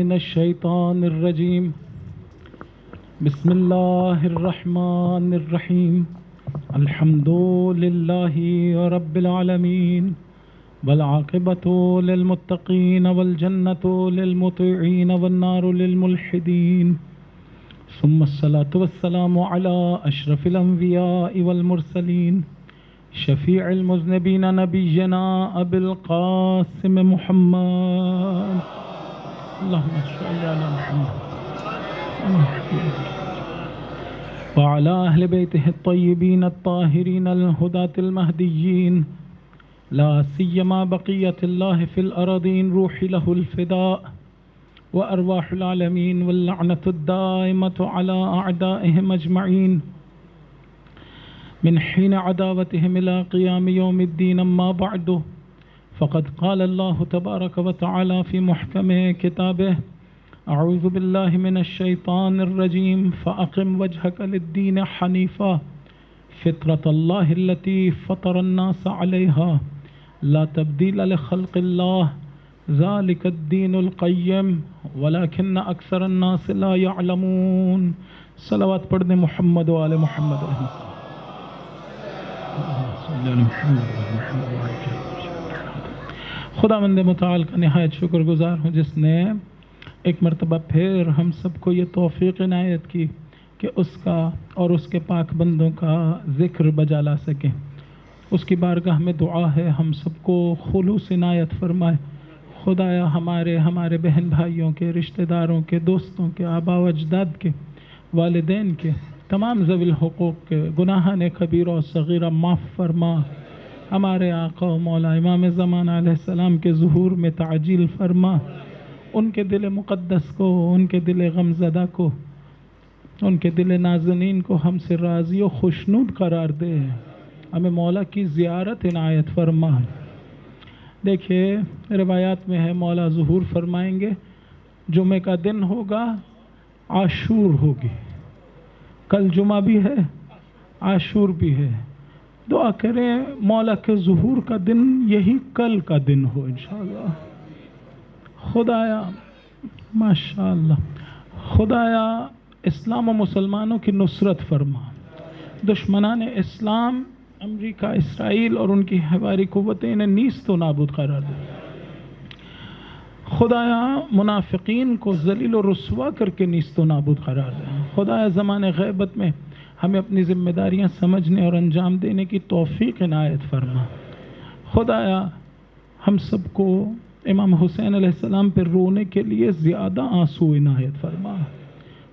من الشیطان الرجیم بسم اللہ الرحمن الرحیم الحمد للہ رب العالمین والعاقبۃ للمتقین والجنۃ للمطیعین والنار للملحدین ثم الصلاة والسلام علی اشرف الانبیاء والمرسلین شفیع المذنبین نبینا ابی القاسم محمد اللہم صل علی محمد وعلی اہل بیتہ الطیبین الطاہرین الہداۃ المہدیین لا سیما بقیت اللہ فی الارضین روحی لہ الفداء وارواح العالمین واللعنۃ الدائمۃ علی اعدائہم اجمعین من حين عداوتهم إلى قيام يوم الدين أما بعد فقد قال الله تبارك وتعالى في محكم كتابه أعوذ بالله من الشيطان الرجيم فأقم وجهك للدين حنيفا فطرة الله التي فطر الناس عليها لا تبديل لخلق الله ذلك الدين القيم ولكن أكثر الناس لا يعلمون صلوات پڑھنے محمد و آل محمد رحمۃ خدا مند متعال کا نہایت شکر گزار ہوں جس نے ایک مرتبہ پھر ہم سب کو یہ توفیق عنایت کی کہ اس کا اور اس کے پاک بندوں کا ذکر بجا لا سکیں۔ اس کی بارگاہ میں دعا ہے ہم سب کو خلوص عنایت فرمائے۔ خدایا ہمارے بہن بھائیوں کے، رشتہ داروں کے، دوستوں کے، آبا و اجداد کے، والدین کے، تمام ذوی الحقوق کے گناہان کبیرہ و صغیرہ معاف فرما۔ ہمارے آقا و مولا امام زمان علیہ السلام کے ظہور میں تعجیل فرما۔ ان کے دل مقدس کو، ان کے دل غمزدہ کو، ان کے دل نازنین کو ہم سے راضی و خوشنود قرار دے۔ ہمیں مولا کی زیارت عنایت فرما۔ دیکھیے روایات میں ہے مولا ظہور فرمائیں گے، جمعہ کا دن ہوگا، عاشور ہوگی، کل جمعہ بھی ہے، عاشور بھی ہے۔ دعا کریں مولا کے ظہور کا دن یہی کل کا دن ہو انشاءاللہ۔ خدایا ماشاءاللہ، خدایا اسلام و مسلمانوں کی نصرت فرما، دشمنان اسلام امریکہ، اسرائیل اور ان کی حواری قوتیں انہیں نیست و نابود قرار دے۔ خدایا منافقین کو ذلیل و رسوا کر کے نیست و نابود قرار دے۔ خدایا زمان غیبت میں ہمیں اپنی ذمہ داریاں سمجھنے اور انجام دینے کی توفیق عنایت فرما۔ خدایا ہم سب کو امام حسین علیہ السلام پر رونے کے لیے زیادہ آنسو عنایت فرما۔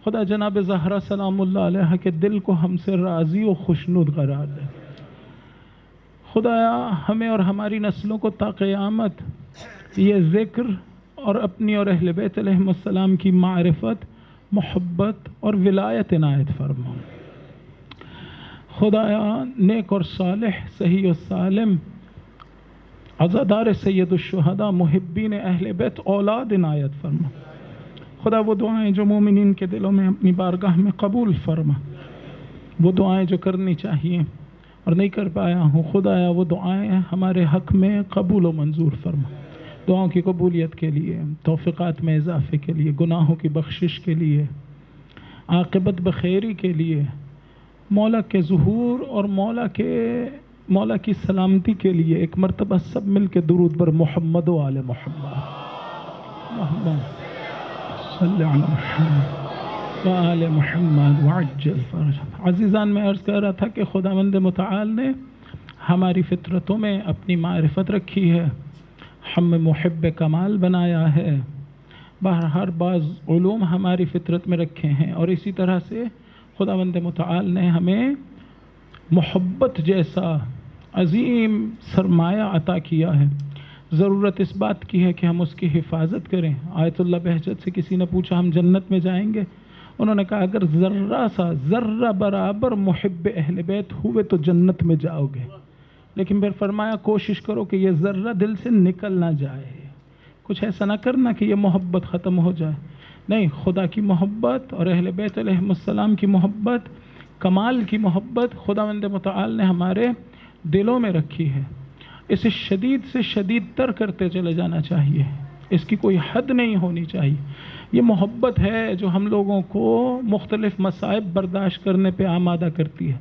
خدا جناب زہرا سلام اللہ علیہ کے دل کو ہم سے راضی و خوشنود قرار دے۔ خدایا ہمیں اور ہماری نسلوں کو تا قیامت یہ ذکر اور اپنی اور اہل بیت علیہ السلام کی معرفت، محبت اور ولایت عنایت فرما۔ خدایا نیک اور صالح، صحیح و سالم، عزادار سید الشہداء، محبین اہل بیت اولاد عنایت فرما۔ خدا وہ دعائیں جو مومنین کے دلوں میں اپنی بارگاہ میں قبول فرما، وہ دعائیں جو کرنی چاہیے اور نہیں کر پایا ہوں، خدایا وہ دعائیں ہمارے حق میں قبول و منظور فرما۔ دعاؤں کی قبولیت کے لیے، توفیقات میں اضافے کے لیے، گناہوں کی بخشش کے لیے، عاقبت بخیری کے لیے، مولا کے ظہور اور مولا کی سلامتی کے لیے ایک مرتبہ سب مل کے درود بر محمد و آل محمد، اللہم صلی علی محمد و آل محمد وعجل فرجہ۔ عزیزان میں عرض کر رہا تھا کہ خداوند متعال نے ہماری فطرتوں میں اپنی معرفت رکھی ہے، ہم محب کمال بنایا ہے، ہر بعض علوم ہماری فطرت میں رکھے ہیں، اور اسی طرح سے خداوند متعال نے ہمیں محبت جیسا عظیم سرمایہ عطا کیا ہے۔ ضرورت اس بات کی ہے کہ ہم اس کی حفاظت کریں۔ آیت اللہ بہجت سے کسی نے پوچھا ہم جنت میں جائیں گے؟ انہوں نے کہا اگر ذرہ برابر محب اہل بیت ہوئے تو جنت میں جاؤ گے، لیکن پھر فرمایا کوشش کرو کہ یہ ذرہ دل سے نکل نہ جائے، کچھ ایسا نہ کرنا کہ یہ محبت ختم ہو جائے۔ نہیں، خدا کی محبت اور اہل بیت علیہ السلام کی محبت، کمال کی محبت خداوند متعال نے ہمارے دلوں میں رکھی ہے۔ اسے شدید سے شدید تر کرتے چلے جانا چاہیے۔ اس کی کوئی حد نہیں ہونی چاہیے. یہ محبت ہے جو ہم لوگوں کو مختلف مصائب برداشت کرنے پہ آمادہ کرتی ہے.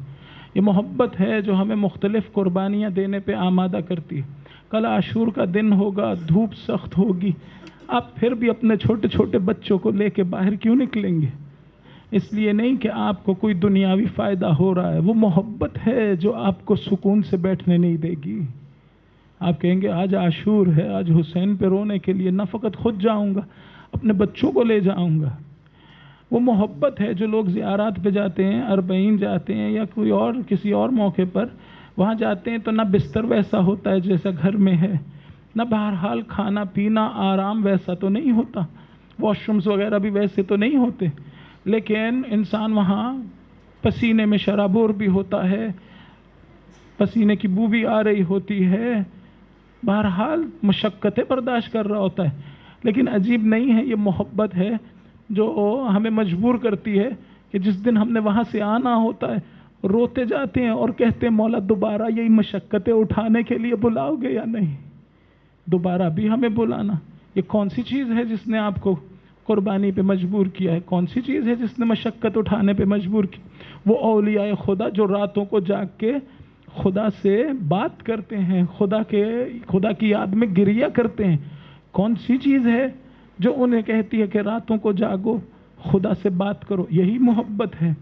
یہ محبت ہے جو ہمیں مختلف قربانیاں دینے پہ آمادہ کرتی ہے. کل عاشور کا دن ہوگا، دھوپ سخت ہوگی، آپ پھر بھی اپنے چھوٹے چھوٹے بچوں کو لے کے باہر کیوں نکلیں گے؟ اس لیے نہیں کہ آپ کو کوئی دنیاوی فائدہ ہو رہا ہے، وہ محبت ہے جو آپ کو سکون سے بیٹھنے نہیں دے گی. آپ کہیں گے آج عاشور ہے، آج حسین پہ رونے کے لیے نہ فقط خود جاؤں گا، اپنے بچوں کو لے جاؤں گا. وہ محبت ہے جو لوگ زیارات پہ جاتے ہیں، اربعین جاتے ہیں یا کوئی اور کسی اور موقع پر وہاں جاتے ہیں تو نہ بستر ویسا ہوتا ہے جیسا گھر میں ہے، نہ بہرحال کھانا پینا آرام ویسا تو نہیں ہوتا، واش رومز وغیرہ بھی ویسے تو نہیں ہوتے، لیکن انسان وہاں پسینے میں شرابور بھی ہوتا ہے، پسینے کی بو بھی آ رہی ہوتی ہے، بہرحال مشقتیں برداشت کر رہا ہوتا ہے. لیکن عجیب نہیں ہے، یہ محبت ہے جو ہمیں مجبور کرتی ہے کہ جس دن ہم نے وہاں سے آنا ہوتا ہے روتے جاتے ہیں اور کہتے ہیں مولا دوبارہ یہی مشقتیں اٹھانے کے لیے بلاؤ گے یا نہیں؟ دوبارہ بھی ہمیں بلانا. یہ کون سی چیز ہے جس نے آپ کو قربانی پہ مجبور کیا ہے؟ کون سی چیز ہے جس نے مشقت اٹھانے پہ مجبور کی؟ وہ اولیاء خدا جو راتوں کو جاگ کے خدا سے بات کرتے ہیں، خدا کی یاد میں گریہ کرتے ہیں. کون سی چیز ہے جو انہیں کہتی ہے کہ راتوں کو جاگو، خدا سے بات کرو؟ یہی محبت ہے.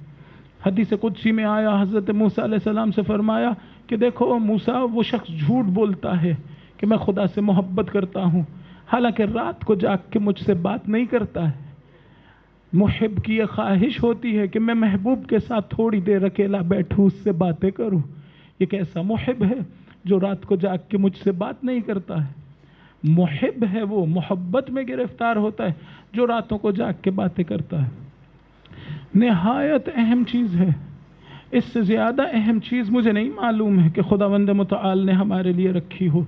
حدیث قدسی میں آیا، حضرت موسیٰ علیہ السلام سے فرمایا کہ دیکھو موسیٰ، وہ شخص جھوٹ بولتا ہے کہ میں خدا سے محبت کرتا ہوں، حالانکہ رات کو جاگ کے مجھ سے بات نہیں کرتا ہے. محب کی یہ خواہش ہوتی ہے کہ میں محبوب کے ساتھ تھوڑی دیر اکیلا بیٹھوں، اس سے باتیں کروں. یہ کیسا محب ہے جو رات کو جاگ کے مجھ سے بات نہیں کرتا ہے؟ محب ہے وہ محبت میں گرفتار ہوتا ہے جو راتوں کو جاگ کے باتیں کرتا ہے. نہایت اہم چیز ہے. اس سے زیادہ اہم چیز مجھے نہیں معلوم ہے کہ خداوند متعال نے ہمارے لیے رکھی ہو.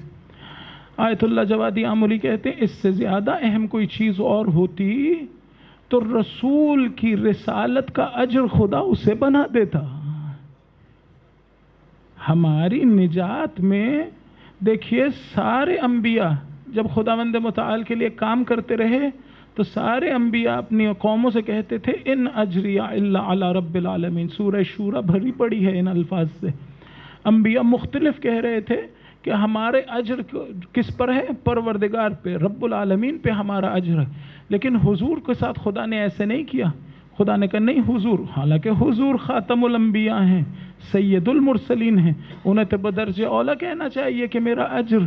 آیت اللہ جوادی آملی کہتے ہیں اس سے زیادہ اہم کوئی چیز اور ہوتی تو رسول کی رسالت کا اجر خدا اسے بنا دیتا. ہماری نجات میں دیکھیے سارے انبیاء جب خداوند متعال کے لیے کام کرتے رہے تو سارے انبیاء اپنی قوموں سے کہتے تھے ان اجریہ الا علی رب العالمین. سورہ شورى بھری پڑی ہے ان الفاظ سے. انبیاء مختلف کہہ رہے تھے کہ ہمارے اجر کس پر ہے؟ پروردگار پہ، رب العالمین پہ ہمارا اجر ہے. لیکن حضور کے ساتھ خدا نے ایسے نہیں کیا. خدا نے کہا نہیں حضور، حالانکہ حضور خاتم الانبیاء ہیں، سید المرسلین ہیں، انہیں تو بدرجہ اولا کہنا چاہیے کہ میرا اجر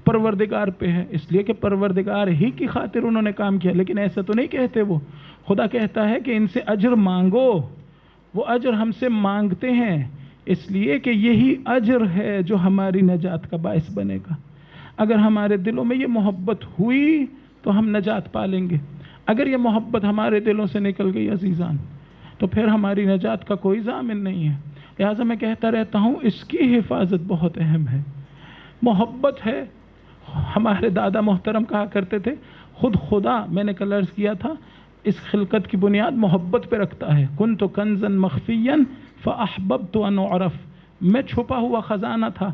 پروردگار پہ ہے، اس لیے کہ پروردگار ہی کی خاطر انہوں نے کام کیا. لیکن ایسا تو نہیں کہتے وہ. خدا کہتا ہے کہ ان سے اجر مانگو. وہ اجر ہم سے مانگتے ہیں اس لیے کہ یہی اجر ہے جو ہماری نجات کا باعث بنے گا. اگر ہمارے دلوں میں یہ محبت ہوئی تو ہم نجات پالیں گے. اگر یہ محبت ہمارے دلوں سے نکل گئی عزیزان تو پھر ہماری نجات کا کوئی ضامن نہیں ہے. لہٰذا میں کہتا رہتا ہوں اس کی حفاظت بہت اہم ہے. محبت ہے. ہمارے دادا محترم کہا کرتے تھے خود خدا، میں نے کل عرض کیا تھا، اس خلقت کی بنیاد محبت پہ رکھتا ہے. کنت کنزا مخفیا فاحببت ان اعرف. میں چھپا ہوا خزانہ تھا،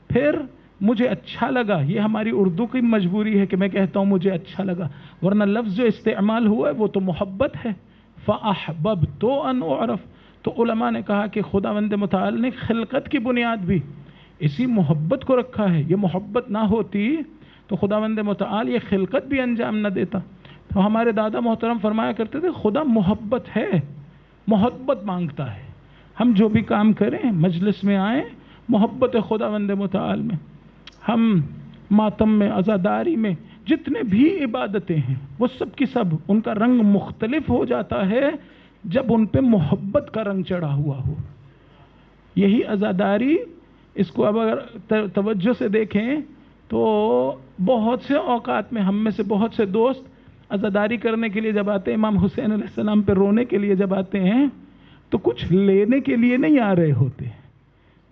پھر مجھے اچھا لگا. یہ ہماری اردو کی مجبوری ہے کہ میں کہتا ہوں مجھے اچھا لگا، ورنہ لفظ جو استعمال ہوا ہے وہ تو محبت ہے. فاحببت ان اعرف. تو علماء نے کہا کہ خداوند متعال نے خلقت کی بنیاد بھی اسی محبت کو رکھا ہے. یہ محبت نہ ہوتی تو خداوند متعال یہ خلقت بھی انجام نہ دیتا. تو ہمارے دادا محترم فرمایا کرتے تھے خدا محبت ہے، محبت مانگتا ہے. ہم جو بھی کام کریں، مجلس میں آئیں، محبت خداوند متعال میں. ہم ماتم میں، عزاداری میں جتنے بھی عبادتیں ہیں وہ سب کی سب ان کا رنگ مختلف ہو جاتا ہے جب ان پہ محبت کا رنگ چڑھا ہوا ہو. یہی عزاداری، اس کو اب اگر توجہ سے دیکھیں تو بہت سے اوقات میں ہم میں سے بہت سے دوست عزاداری کرنے کے لیے جب آتے ہیں، امام حسین علیہ السلام پہ رونے کے لیے جب آتے ہیں تو کچھ لینے کے لیے نہیں آ رہے ہوتے.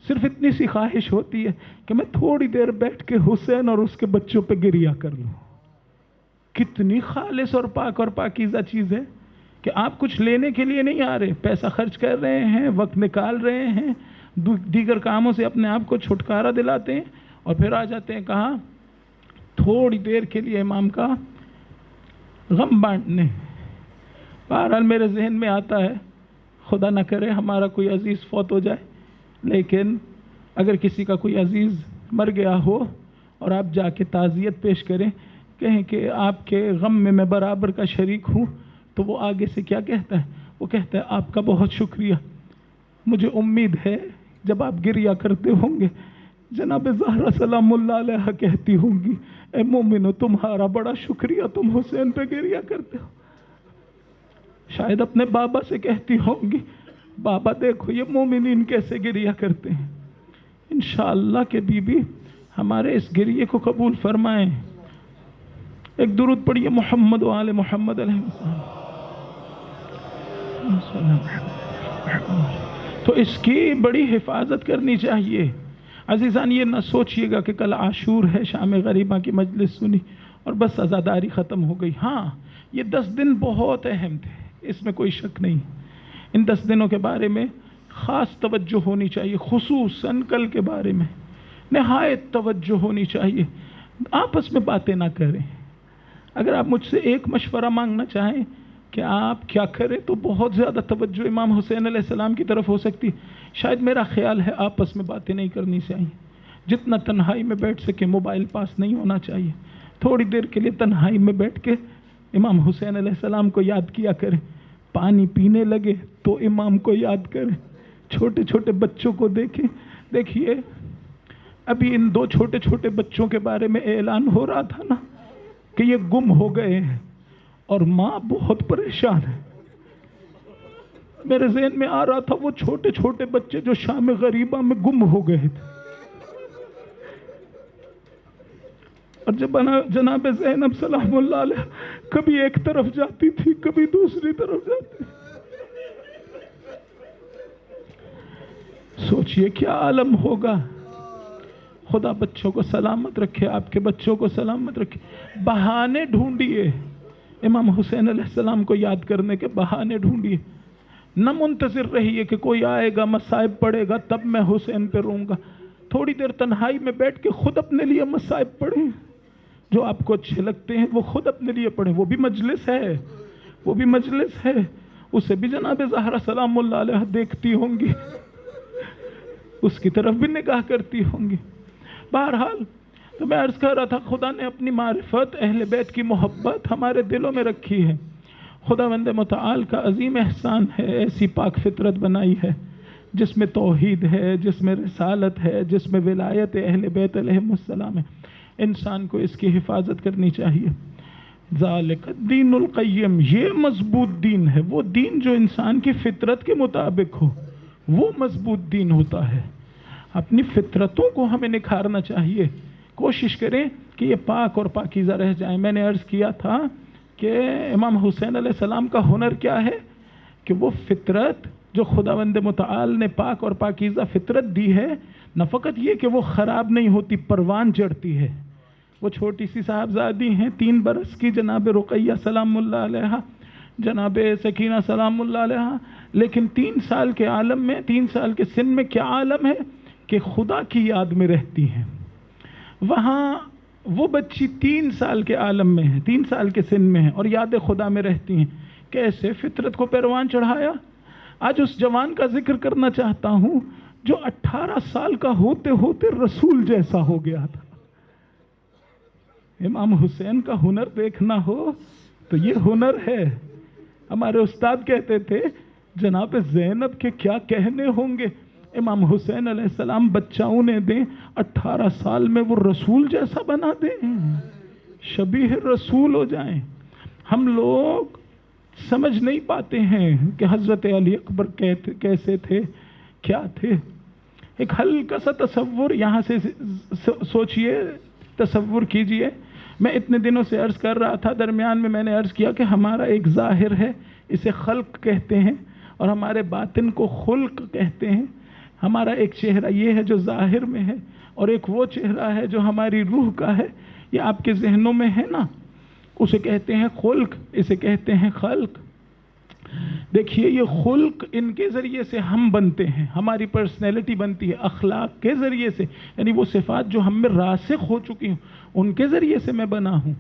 صرف اتنی سی خواہش ہوتی ہے کہ میں تھوڑی دیر بیٹھ کے حسین اور اس کے بچوں پہ گریہ کر لوں. کتنی خالص اور پاک اور پاکیزہ چیز ہے کہ آپ کچھ لینے کے لیے نہیں آ رہے، پیسہ خرچ کر رہے ہیں، وقت نکال رہے ہیں، دیگر کاموں سے اپنے آپ کو چھٹکارا دلاتے ہیں اور پھر آ جاتے ہیں کہاں تھوڑی دیر کے لیے امام کا غم بانٹنے. بہرحال میرے ذہن میں آتا ہے خدا نہ کرے ہمارا کوئی عزیز فوت ہو جائے، لیکن اگر کسی کا کوئی عزیز مر گیا ہو اور آپ جا کے تعزیت پیش کریں، کہیں کہ آپ کے غم میں میں برابر کا شریک ہوں، تو وہ آگے سے کیا کہتا ہے؟ وہ کہتا ہے آپ کا بہت شکریہ، مجھے امید ہے جب آپ گریہ کرتے ہوں گے جناب زہرا سلام اللہ علیہ کہتی ہوں گی اے مومنو تمہارا بڑا شکریہ، تم حسین پہ گریہ کرتے ہو. شاید اپنے بابا سے کہتی ہوں گی بابا دیکھو یہ مومنین کیسے گریہ کرتے ہیں. انشاءاللہ کہ بی بی ہمارے اس گریے کو قبول فرمائیں. ایک درود پڑھیے محمد و آل محمد علیہ السلام. تو اس کی بڑی حفاظت کرنی چاہیے. عزیزان یہ نہ سوچئے گا کہ کل عاشور ہے، شام غریبہ کی مجلس سنی اور بس عزاداری ختم ہو گئی. ہاں یہ 10 دن بہت اہم تھے، اس میں کوئی شک نہیں. ان 10 دنوں کے بارے میں خاص توجہ ہونی چاہیے، خصوصاً کل کے بارے میں نہایت توجہ ہونی چاہیے. آپس میں باتیں نہ کریں. اگر آپ مجھ سے ایک مشورہ مانگنا چاہیں کہ آپ کیا کریں تو بہت زیادہ توجہ امام حسین علیہ السلام کی طرف ہو سکتی. شاید میرا خیال ہے آپس میں باتیں نہیں کرنی چاہیے. جتنا تنہائی میں بیٹھ سکے موبائل پاس نہیں ہونا چاہیے. تھوڑی دیر کے لیے تنہائی میں بیٹھ کے امام حسین علیہ السلام کو یاد کیا کریں. پانی پینے لگے تو امام کو یاد کریں. چھوٹے چھوٹے بچوں کو دیکھیں. دیکھیے ابھی ان 2 چھوٹے چھوٹے بچوں کے بارے میں اعلان ہو رہا تھا نا کہ یہ گم ہو گئے ہیں اور ماں بہت پریشان ہے. میرے ذہن میں آ رہا تھا وہ چھوٹے چھوٹے بچے جو شام غریبہ میں گم ہو گئے تھے، اور جب جناب زینب سلام اللہ علیہ کبھی ایک طرف جاتی تھی کبھی دوسری طرف جاتی. سوچئے کیا عالم ہوگا. خدا بچوں کو سلامت رکھے، آپ کے بچوں کو سلامت رکھے. بہانے ڈھونڈیے امام حسین علیہ السلام کو یاد کرنے کے، بہانے ڈھونڈیے. نہ منتظر رہیے کہ کوئی آئے گا مصائب پڑھے گا تب میں حسین پہ روں گا. تھوڑی دیر تنہائی میں بیٹھ کے خود اپنے لیے مصائب پڑھیں، جو آپ کو اچھے لگتے ہیں وہ خود اپنے لیے پڑھیں. وہ بھی مجلس ہے، وہ بھی مجلس ہے. اسے بھی جناب زہرا سلام اللہ علیہ دیکھتی ہوں گی، اس کی طرف بھی نگاہ کرتی ہوں گی. بہرحال تو میں عرض کر رہا تھا خدا نے اپنی معرفت اہل بیت کی محبت ہمارے دلوں میں رکھی ہے. خداوند متعال کا عظیم احسان ہے، ایسی پاک فطرت بنائی ہے جس میں توحید ہے، جس میں رسالت ہے، جس میں ولایت اہل بیت علیہم السلام ہے. انسان کو اس کی حفاظت کرنی چاہیے. ذالک الدین القیم، یہ مضبوط دین ہے. وہ دین جو انسان کی فطرت کے مطابق ہو وہ مضبوط دین ہوتا ہے. اپنی فطرتوں کو ہمیں نکھارنا چاہیے. کوشش کریں کہ یہ پاک اور پاکیزہ رہ جائیں. میں نے عرض کیا تھا کہ امام حسین علیہ السلام کا ہنر کیا ہے کہ وہ فطرت جو خداوند متعال نے پاک اور پاکیزہ فطرت دی ہے، نہ فقط یہ کہ وہ خراب نہیں ہوتی، پروان چڑھتی ہے. وہ چھوٹی سی صاحبزادی ہیں 3 برس کی، جناب رقیہ سلام اللہ علیہ، جناب سکینہ سلام اللہ علیہ، لیکن 3 سال کے عالم میں، 3 سال کے سن میں کیا عالم ہے کہ خدا کی یاد میں رہتی ہیں. وہاں وہ بچی 3 سال کے عالم میں ہے، 3 سال کے سن میں ہے اور یاد خدا میں رہتی ہیں. کیسے فطرت کو پروان چڑھایا. آج اس جوان کا ذکر کرنا چاہتا ہوں جو 18 سال کا ہوتے ہوتے رسول جیسا ہو گیا تھا. امام حسین کا ہنر دیکھنا ہو تو یہ ہنر ہے. ہمارے استاد کہتے تھے جناب زینب کے کیا کہنے ہوں گے، امام حسین علیہ السلام بچہ انہیں دیں 18 سال میں وہ رسول جیسا بنا دیں، شبیہ رسول ہو جائیں. ہم لوگ سمجھ نہیں پاتے ہیں کہ حضرت علی اکبر کیسے تھے، کیا تھے. ایک ہلکا سا تصور یہاں سے سوچئے، تصور کیجئے. میں اتنے دنوں سے عرض کر رہا تھا، درمیان میں میں نے عرض کیا کہ ہمارا ایک ظاہر ہے، اسے خلق کہتے ہیں، اور ہمارے باطن کو خلق کہتے ہیں. ہمارا ایک چہرہ یہ ہے جو ظاہر میں ہے، اور ایک وہ چہرہ ہے جو ہماری روح کا ہے. یہ آپ کے ذہنوں میں ہے نا، اسے کہتے ہیں خلق، اسے کہتے ہیں خلق. دیکھیے یہ خلق ان کے ذریعے سے ہم بنتے ہیں، ہماری پرسنالٹی بنتی ہے اخلاق کے ذریعے سے، یعنی وہ صفات جو ہم میں راسخ ہو چکی ہوں ان کے ذریعے سے میں بنا ہوں.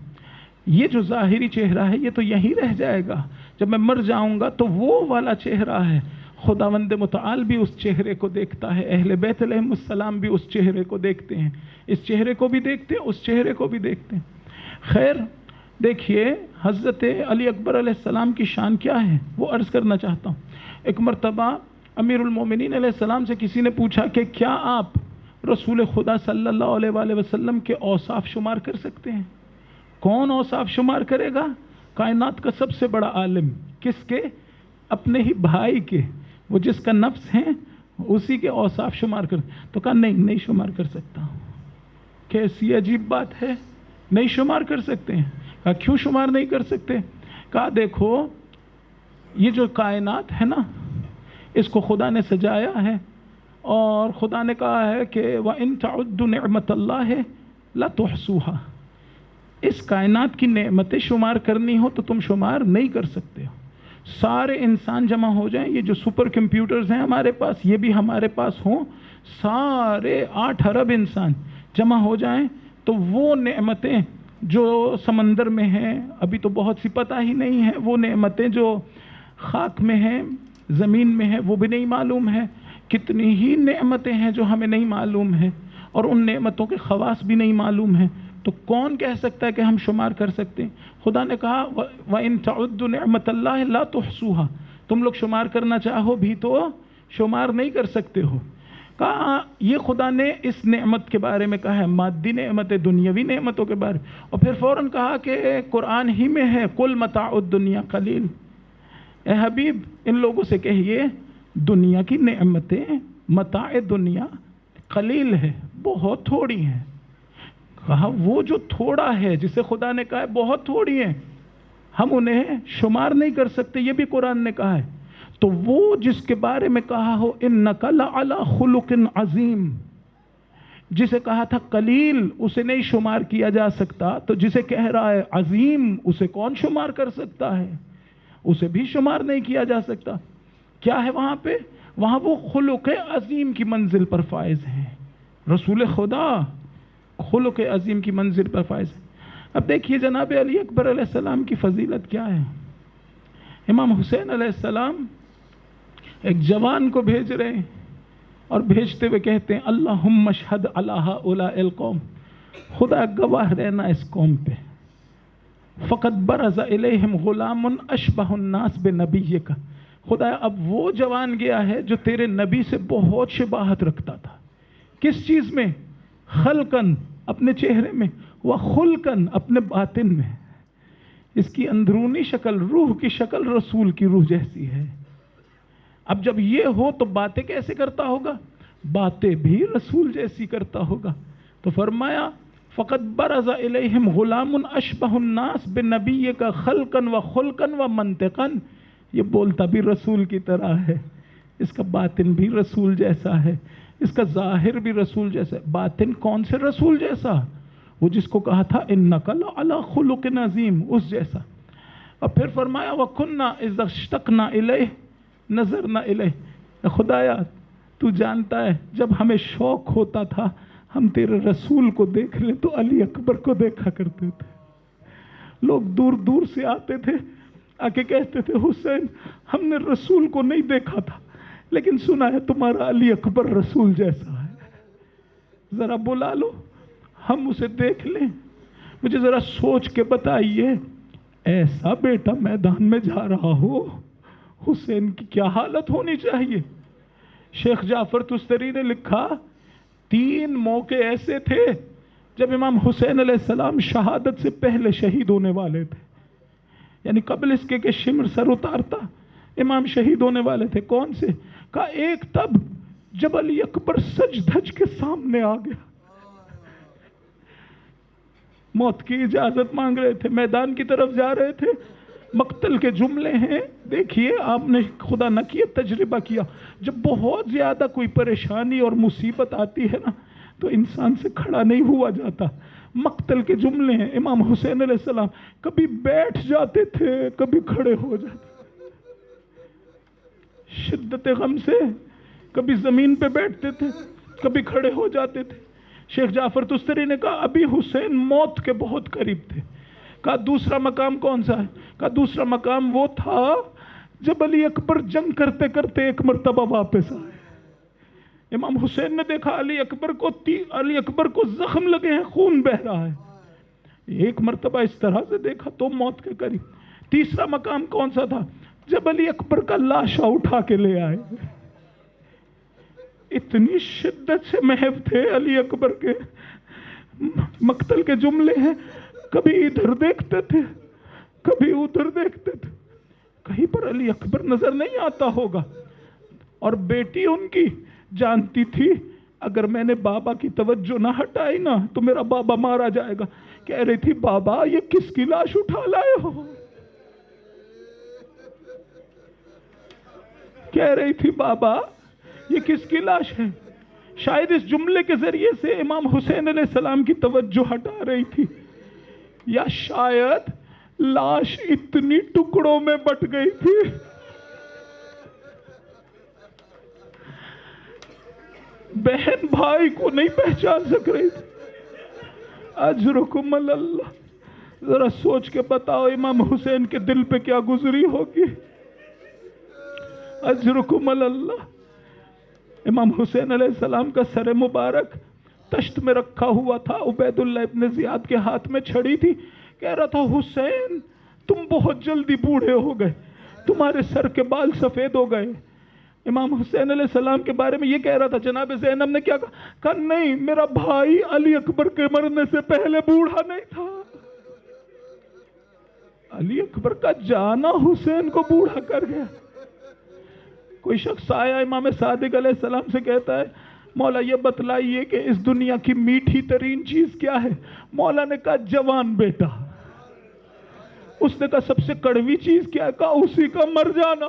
یہ جو ظاہری چہرہ ہے یہ تو یہیں رہ جائے گا، جب میں مر جاؤں گا تو وہ والا چہرہ ہے۔ خداوند متعال بھی اس چہرے کو دیکھتا ہے، اہل بیت علیہ السلام بھی اس چہرے کو دیکھتے ہیں، اس چہرے کو بھی دیکھتے ہیں، اس چہرے کو بھی دیکھتے ہیں۔ خیر دیکھیے حضرت علی اکبر علیہ السلام کی شان کیا ہے وہ عرض کرنا چاہتا ہوں۔ ایک مرتبہ امیر المومنین علیہ السلام سے کسی نے پوچھا کہ کیا آپ رسول خدا صلی اللہ علیہ وآلہ وسلم کے اوصاف شمار کر سکتے ہیں؟ کون اوصاف شمار کرے گا؟ کائنات کا سب سے بڑا عالم، کس کے؟ اپنے ہی بھائی کے، وہ جس کا نفس ہے اسی کے اوصاف شمار کر۔ تو کہا نہیں شمار کر سکتا ہوں۔ کیسی عجیب بات ہے، نہیں شمار کر سکتے ہیں؟ کہا کیوں شمار نہیں کر سکتے؟ کہا دیکھو یہ جو کائنات ہے نا اس کو خدا نے سجایا ہے، اور خدا نے کہا ہے کہ وَإِن تَعُدُّوا نِعْمَةَ اللَّهِ لَا تُحْصُوهَا، اس کائنات کی نعمتیں شمار کرنی ہو تو تم شمار نہیں کر سکتے ہو۔ سارے انسان جمع ہو جائیں، یہ جو سپر کمپیوٹرز ہیں ہمارے پاس یہ بھی ہمارے پاس ہوں، سارے 8 ارب انسان جمع ہو جائیں تو وہ نعمتیں جو سمندر میں ہیں ابھی تو بہت سی پتہ ہی نہیں ہے، وہ نعمتیں جو خاک میں ہیں زمین میں ہے وہ بھی نہیں معلوم ہے، کتنی ہی نعمتیں ہیں جو ہمیں نہیں معلوم ہے، اور ان نعمتوں کے خواص بھی نہیں معلوم ہیں، تو کون کہہ سکتا ہے کہ ہم شمار کر سکتے ہیں؟ خدا نے کہا وَإِن تَعُدُّوا نِعْمَةَ اللَّهِ لَا تُحْصُوهَا، تم لوگ شمار کرنا چاہو بھی تو شمار نہیں کر سکتے ہو۔ کہا یہ خدا نے اس نعمت کے بارے میں کہا ہے، مادی نعمت، دنیاوی نعمتوں کے بارے، اور پھر فوراً کہا کہ قرآن ہی میں ہے قُلْ مَتَاعُ الدُّنْيَا قَلِيلٌ، اے حبیب ان لوگوں سے کہیے دنیا کی نعمتیں، متاع دنیا قلیل ہے، بہت تھوڑی ہیں۔ کہا وہ جو تھوڑا ہے جسے خدا نے کہا ہے بہت تھوڑی ہیں، ہم انہیں شمار نہیں کر سکتے، یہ بھی قرآن نے کہا ہے۔ تو وہ جس کے بارے میں کہا ہو انک لعلی خلق عظیم، جسے کہا تھا قلیل اسے نہیں شمار کیا جا سکتا، تو جسے کہہ رہا ہے عظیم اسے کون شمار کر سکتا ہے؟ اسے بھی شمار نہیں کیا جا سکتا۔ کیا ہے وہاں پہ؟ وہاں وہ خلق عظیم کی منزل پر فائز ہیں، رسول خدا خلق عظیم کی منزل پر فائز ہیں۔ اب دیکھیے جناب علی اکبر علیہ السلام کی فضیلت کیا ہے۔ امام حسین علیہ السلام ایک جوان کو بھیج رہے ہیں، اور بھیجتے ہوئے کہتے ہیں اللہم اشہد علی ہؤلاء القوم، خدا گواہ رہنا اس قوم پہ، فقط برز الیہم غلام اشبہ الناس بنبیک، خدا اب وہ جوان گیا ہے جو تیرے نبی سے بہت شباہت رکھتا تھا۔ کس چیز میں؟ خلقن اپنے چہرے میں، وخلقن اپنے باطن میں، اس کی اندرونی شکل روح کی شکل رسول کی روح جیسی ہے۔ اب جب یہ ہو تو باتیں کیسے کرتا ہوگا؟ باتیں بھی رسول جیسی کرتا ہوگا۔ تو فرمایا فقط برز الیہم غلام اشبہ الناس بنبیک خلقا وخلقا ومنطقا، یہ بولتا بھی رسول کی طرح ہے، اس کا باطن بھی رسول جیسا ہے، اس کا ظاہر بھی رسول جیسا ہے۔ باطن کون سے رسول جیسا؟ وہ جس کو کہا تھا انک لعلی خلق عظیم، اس جیسا۔ اور پھر فرمایا وَكُنَّا إِذَا اشْتَقْنَا إِلَيْهِ نَظَرْنَا إِلَيْهِ، خدایا تو جانتا ہے جب ہمیں شوق ہوتا تھا ہم تیرے رسول کو دیکھ لیں تو علی اکبر کو دیکھا کرتے تھے۔ لوگ دور دور سے آتے تھے، آ کے کہتے تھے حسین ہم نے رسول کو نہیں دیکھا تھا لیکن سنا ہے تمہارا علی اکبر رسول جیسا ہے، ذرا بلا لو ہم اسے دیکھ لیں، مجھے ذرا سوچ کے بتائیے ایسا بیٹا میدان میں جا رہا ہو حسین کی کیا حالت ہونی چاہیے۔ شیخ جعفر تستری نے لکھا 3 موقع ایسے تھے جب امام حسین علیہ السلام شہادت سے پہلے شہید ہونے والے تھے، یعنی قبل اس کے کہ شمر سر اتارتا امام شہید ہونے والے تھے۔ کون سے؟ کہا ایک تب جب علی اکبر سج دھج کے سامنے آ گیا، موت کی اجازت مانگ رہے تھے، میدان کی طرف جا رہے تھے، مقتل کے جملے ہیں، دیکھیے آپ نے خدا نہ کیا تجربہ کیا، جب بہت زیادہ کوئی پریشانی اور مصیبت آتی ہے نا تو انسان سے کھڑا نہیں ہوا جاتا۔ مقتل کے جملے ہیں، امام حسین علیہ السلام کبھی بیٹھ جاتے تھے کبھی کھڑے ہو جاتے تھے، شدت غم سے کبھی زمین پہ بیٹھتے تھے کبھی کھڑے ہو جاتے تھے۔ شیخ جعفر تستری نے کہا ابھی حسین موت کے بہت قریب تھے، کہا دوسرا مقام کون سا ہے؟ کہا دوسرا مقام وہ تھا جب علی اکبر جنگ کرتے کرتے ایک مرتبہ واپس آئے. امام حسین نے دیکھا علی اکبر کو زخم لگے ہیں، خون بہ رہا ہے. ایک مرتبہ اس طرح سے دیکھا تو موت کے قریب. تیسرا مقام کون سا تھا؟ جب علی اکبر کا لاشا اٹھا کے لے آئے. اتنی شدت سے محو تھے علی اکبر کے مقتل کے جملے ہیں، کبھی ادھر دیکھتے تھے کبھی ادھر دیکھتے تھے، کہیں پر علی اکبر نظر نہیں آتا ہوگا. اور بیٹی ان کی جانتی تھی اگر میں نے بابا کی توجہ نہ ہٹائی نا تو میرا بابا مارا جائے گا. کہہ رہی تھی بابا یہ کس کی لاش اٹھا لائے ہو؟ کہہ رہی تھی بابا یہ کس کی لاش ہے؟ شاید اس جملے کے ذریعے سے امام حسین علیہ السلام کی توجہ ہٹا رہی تھی، یا شاید لاش اتنی ٹکڑوں میں بٹ گئی تھی بہن بھائی کو نہیں پہچان سک رہی تھی. اجرکم اللہ. ذرا سوچ کے بتاؤ امام حسین کے دل پہ کیا گزری ہوگی. اجرکم اللہ. امام حسین علیہ السلام کا سر مبارک تشت میں رکھا ہوا تھا، عبید اللہ ابن زیاد کے ہاتھ میں چھڑی تھی. کہہ رہا تھا حسین تم بہت جلدی بوڑھے ہو گئے، تمہارے سر کے بال سفید ہو گئے. امام حسین علیہ السلام کے بارے میں یہ کہہ رہا تھا. جناب زینب نے کیا کہا نہیں میرا بھائی علی اکبر کے مرنے سے پہلے بوڑھا نہیں تھا. علی اکبر کا جانا حسین کو بوڑھا کر گیا. کوئی شخص آیا امام صادق علیہ السلام سے کہتا ہے مولا یہ بتلائیے کہ اس دنیا کی میٹھی ترین چیز کیا ہے؟ مولا نے کہا جوان بیٹا. اس نے کہا سب سے کڑوی چیز کیا ہے؟ کہا اسی کا مر جانا.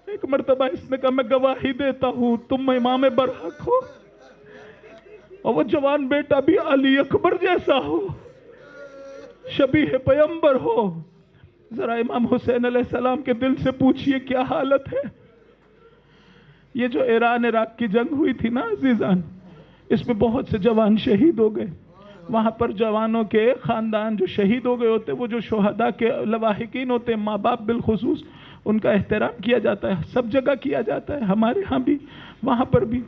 ایک مرتبہ اس نے کہا میں گواہی دیتا ہوں تم امام برحق ہو اور وہ جوان بیٹا بھی علی اکبر جیسا ہو، شبیہ پیغمبر ہو. ذرا امام حسین علیہ السلام کے دل سے پوچھئے کیا حالت ہے. یہ جو ایران عراق کی جنگ ہوئی تھی نا عزیزان، اس میں بہت سے جوان شہید ہو گئے. وہاں پر جوانوں کے خاندان جو شہید ہو گئے ہوتے، وہ جو شہداء کے لواحقین ہوتے ہیں، ماں باپ بالخصوص، ان کا احترام کیا جاتا ہے. سب جگہ کیا جاتا ہے، ہمارے ہاں بھی وہاں پر بھی.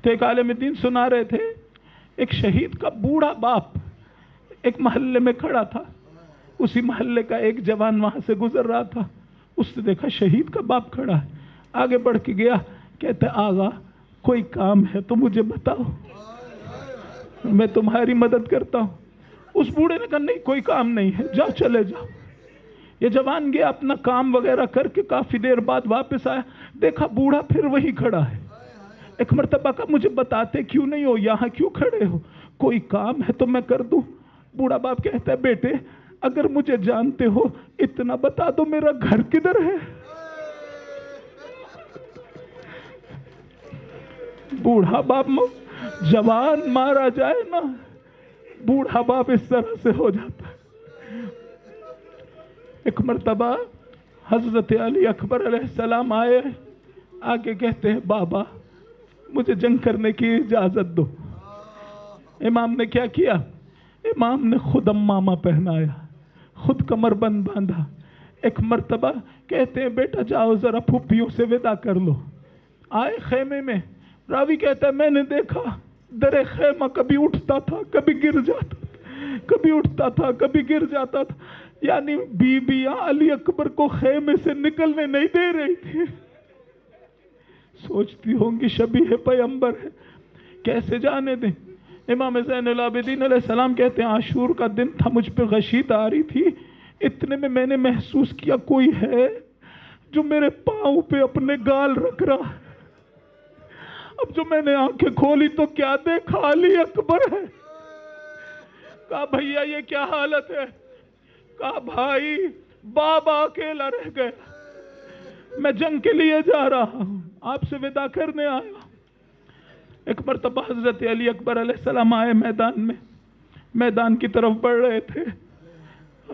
تو ایک عالم دین سنا رہے تھے ایک شہید کا بوڑھا باپ ایک محلے میں کھڑا تھا. اسی محلے کا ایک جوان وہاں سے گزر رہا تھا. اس نے دیکھا شہید کا باپ کھڑا ہے. آگے بڑھ کے گیا، کہتا ہے آغا کوئی کام ہے تو مجھے بتاؤ، میں تمہاری مدد کرتا ہوں. اس بوڑھے نے کہا نہیں کوئی کام نہیں ہے، جاؤ چلے جاؤ. یہ جوان گیا اپنا کام وغیرہ کر کے کافی دیر بعد واپس آیا، دیکھا بوڑھا پھر وہی کھڑا ہے. ایک مرتبہ کہا مجھے بتاتے کیوں نہیں ہو، یہاں کیوں کھڑے ہو؟ کوئی کام ہے تو میں کر دوں. بوڑھا باپ کہتا ہے بیٹے اگر مجھے جانتے ہو اتنا بتا دو میرا گھر کدھر ہے. بوڑھا باپ جوان مارا جائے نا، بوڑھا باپ اس طرح سے ہو جاتا ہے. ایک مرتبہ حضرت علی اکبر علیہ السلام آئے، آگے کہتے ہیں بابا مجھے جنگ کرنے کی اجازت دو. امام نے کیا کیا؟ امام نے خود امامہ پہنایا، خود کمر بند باندھا. ایک مرتبہ کہتے ہیں بیٹا جاؤ ذرا پھوپھیوں سے ودا کر لو. آئے خیمے میں، راوی کہتا ہے میں نے دیکھا در خیمہ کبھی اٹھتا تھا کبھی گر جاتا تھا، کبھی اٹھتا تھا کبھی گر جاتا تھا. یعنی بیویاں علی اکبر کو خیمے سے نکلنے نہیں دے رہی تھی. سوچتی ہوں گی شبیہ پیغمبر ہے، کیسے جانے دیں. امام زین العابدین علیہ السلام کہتے ہیں عاشور کا دن تھا، مجھ پہ غشی آ رہی تھی. اتنے میں میں نے محسوس کیا کوئی ہے جو میرے پاؤں پہ اپنے گال رکھ رہا ہے. اب جو میں نے آنکھیں کھولی تو کیا دیکھا؟ علی اکبر ہے. کہا بھیا یہ کیا حالت ہے؟ کہا بھائی بابا اکیلا رہ گیا، میں جنگ کے لیے جا رہا ہوں، آپ سے ودا کرنے آیا. ایک مرتبہ حضرت علی اکبر علیہ السلام آئے میدان میں، میدان کی طرف بڑھ رہے تھے.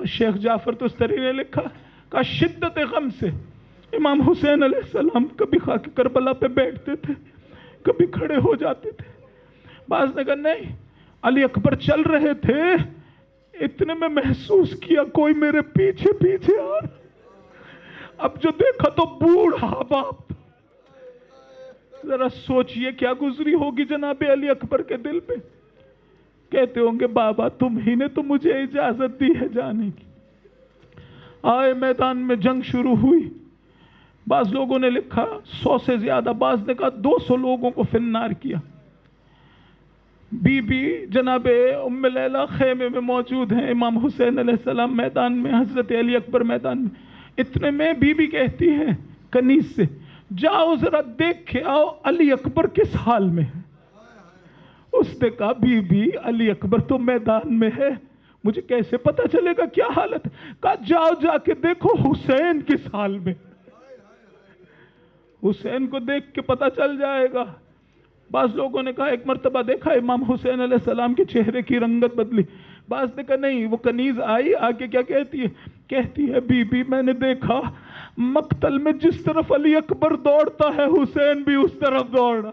شیخ جعفر تستری نے لکھا کہ شدت غم سے امام حسین علیہ السلام کبھی خاک کربلا پہ بیٹھتے تھے کبھی کھڑے ہو جاتے تھے. بعض نے کہا نہیں علی اکبر چل رہے تھے اتنے میں محسوس کیا کوئی میرے پیچھے پیچھے آ رہا. اب جو دیکھا تو بوڑھا باپ. ذرا سوچئے کیا گزری ہوگی جناب علی اکبر کے دل پہ. کہتے ہوں گے بابا تم ہی نے تو مجھے اجازت دی ہے جانے کی. آئے میدان میں جنگ شروع ہوئی. بعض لوگوں نے لکھا 100 سے زیادہ، بعض نے کہا 200 لوگوں کو فنار کیا. بی بی جناب ام لیلہ خیمے میں موجود ہیں، امام حسین علیہ السلام میدان میں، حضرت علی اکبر میدان میں. اتنے میں بی بی کہتی ہے کنیز سے جاؤ ذرا دیکھ کے آؤ علی اکبر کس حال میں ہے. اس نے کہا بی بی علی اکبر تو میدان میں ہے، مجھے کیسے پتا چلے گا کیا حالت ہے. کہا جاؤ جا کے دیکھو حسین کس حال میں. حسین کو دیکھ کے پتا چل جائے گا. بعض لوگوں نے کہا ایک مرتبہ دیکھا امام حسین علیہ السلام کے چہرے کی رنگت بدلی. بعض نے کہا نہیں. وہ کنیز آئی آگے کیا کہتی ہے؟ کہتی ہے بی بی میں نے دیکھا مقتل میں جس طرف علی اکبر دوڑتا ہے حسین بھی اس طرف دوڑا.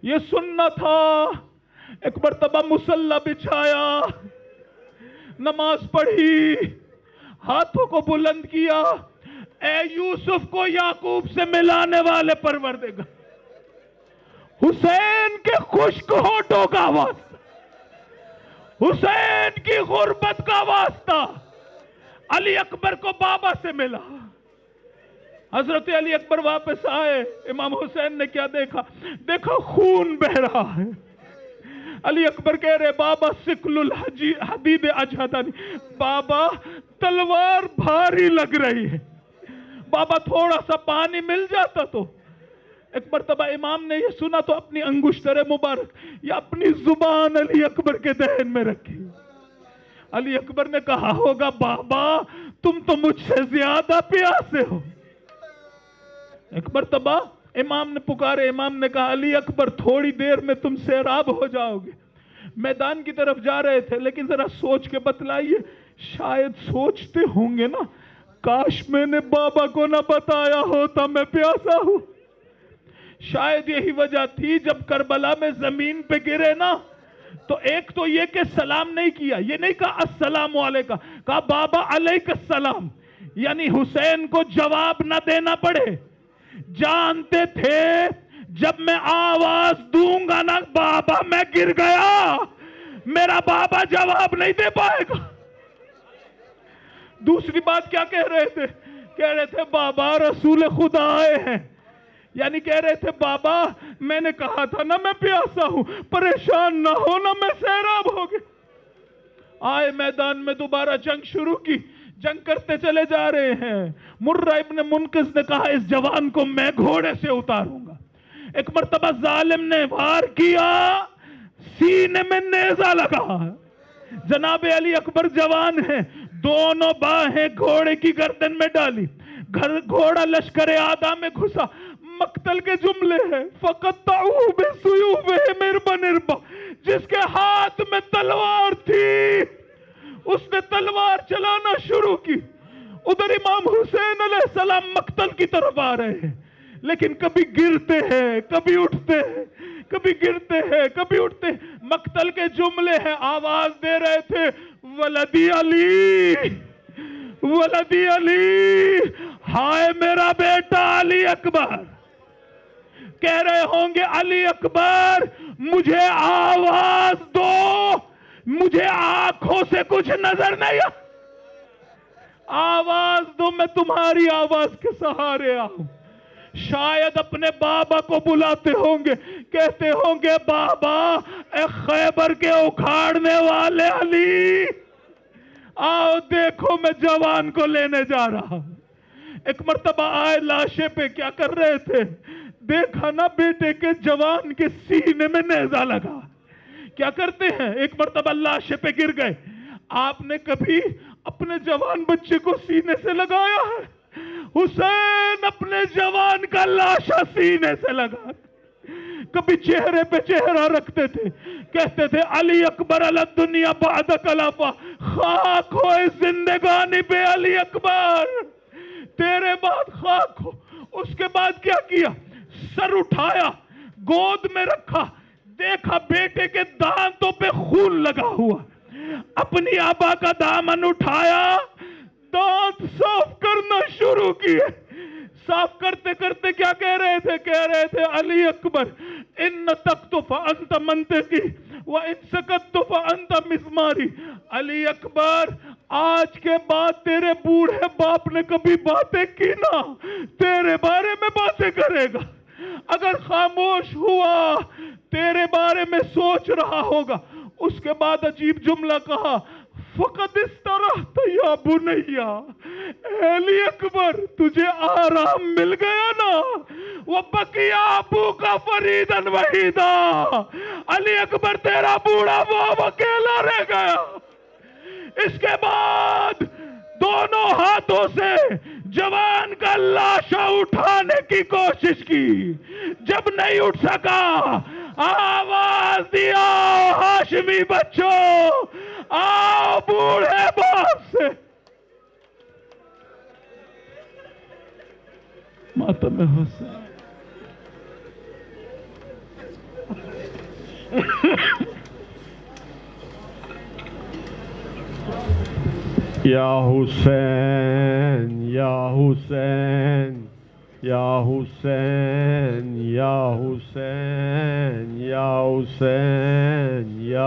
یہ سننا تھا. ایک مرتبہ مصلی بچھایا، نماز پڑھی، ہاتھوں کو بلند کیا، اے یوسف کو یعقوب سے ملانے والے پروردگار، حسین کے خشک ہونٹوں کا واسطہ، حسین کی غربت کا واسطہ علی اکبر کو بابا سے ملا. حضرت علی اکبر واپس آئے. امام حسین نے کیا دیکھا؟ دیکھا خون بہ رہا ہے. علی اکبر کہہ رہے بابا سکل الحدید اجہدنی، بابا تلوار بھاری لگ رہی ہے. بابا تھوڑا سا پانی مل جاتا تو. ایک مرتبہ امام نے یہ سنا تو اپنی انگشتر مبارک یا اپنی زبان علی اکبر کے دہن میں رکھی. علی اکبر نے کہا ہوگا بابا تم تو مجھ سے زیادہ پیاسے ہو. ایک مرتبہ امام نے پکارے. امام نے کہا علی اکبر تھوڑی دیر میں تم سیراب ہو جاؤ گے. میدان کی طرف جا رہے تھے لیکن ذرا سوچ کے بتلائیے. شاید سوچتے ہوں گے نا کاش میں نے بابا کو نہ بتایا ہوتا میں پیاسا ہوں. شاید یہی وجہ تھی جب کربلا میں زمین پہ گرے نا تو ایک تو یہ کہ سلام نہیں کیا، یہ نہیں کہا السلام علیکم، کہا بابا علیک السلام، یعنی حسین کو جواب نہ دینا پڑے. جانتے تھے جب میں آواز دوں گا نا بابا میں گر گیا، میرا بابا جواب نہیں دے پائے گا. دوسری بات کیا کہہ رہے تھے؟ کہہ رہے تھے بابا رسول خدا آئے ہیں، یعنی کہہ رہے تھے بابا میں نے کہا تھا نا میں پیاسا ہوں، پریشان نہ ہونا میں سیراب ہو گیا. آئے میدان میں دوبارہ جنگ شروع کی. جنگ کرتے چلے جا رہے ہیں. مرہ ابن منقذ نے کہا اس جوان کو میں گھوڑے سے اتاروں گا. ایک مرتبہ ظالم نے وار کیا، سینے میں نیزہ لگا. جناب علی اکبر جوان ہیں، دونوں باہیں گھوڑے کی گردن میں ڈالی، گھوڑا لشکر آدھا میں گھسا. مقتل کے جملے ہیں فَقَطَّعُوهُ بِسُيُوفِهِمْ إِرْبًا إِرْبًا، جس کے ہاتھ میں تلوار تھی اس نے تلوار چلانا شروع کی. ادھر امام حسین علیہ السلام مقتل کی طرف آ رہے ہیں لیکن کبھی گرتے ہیں کبھی اٹھتے ہیں، کبھی گرتے ہیں کبھی اٹھتے ہیں. مقتل کے جملے ہیں، آواز دے رہے تھے ولدی علی ولدی علی، ہائے میرا بیٹا علی اکبر. کہہ رہے ہوں گے علی اکبر مجھے آواز دو، مجھے آنکھوں سے کچھ نظر نہیں، آواز دو میں تمہاری آواز کے سہارے آؤں. شاید اپنے بابا کو بلاتے ہوں گے، کہتے ہوں گے بابا اے خیبر کے اکھاڑنے والے علی آؤ دیکھو میں جوان کو لینے جا رہا ہوں. ایک مرتبہ آئے لاشے پہ، کیا کر رہے تھے؟ دیکھا نا بیٹے کے جوان کے سینے میں نیزہ لگا. کیا کرتے ہیں؟ ایک مرتبہ لاشے پہ گر گئے. آپ نے کبھی اپنے جوان بچے کو سینے سے لگایا ہے؟ حسین اپنے جوان کا لاشا سینے سے لگا. کبھی چہرے پہ چہرہ رکھتے تھے، کہتے تھے علی اکبر علی الدنیا بعد کلافہ، خاک ہو اس زندگانی پہ علی اکبر، تیرے بعد خاک ہو. اس کے بعد کیا کیا؟ سر اٹھایا، گود میں رکھا، دیکھا بیٹے کے دانتوں پہ خون لگا ہوا. اپنی آبا کا دامن اٹھایا, دانت صاف کرنا شروع کیے. صاف کرتے کرتے کیا کہہ رہے تھے؟ کہہ رہے تھے علی اکبر ان نطقت فانت منطقی وان سکت فانت مزماری. علی اکبر آج کے بعد تیرے بوڑھے باپ نے کبھی باتیں کی نا, تیرے بارے میں باتیں کرے گا. اگر خاموش ہوا تیرے بارے میں سوچ رہا ہوگا. اس کے بعد عجیب جملہ کہا, فقد استرحت یا بنیا, علی اکبر تجھے آرام مل گیا نا. وہ بقیا ابو کا فریدن وحیدا, علی اکبر تیرا بوڑھا باپ اکیلا رہ گیا. اس کے بعد دونوں ہاتھوں سے جوان کا لاشا اٹھانے کی کوشش کی. جب نہیں اٹھ سکا آواز دیا, ہاشمی بچوں آؤ بوڑھے باپ سے. ماتم حسین یا حسین یا حسین یا حسین یا حسین یا حسین یا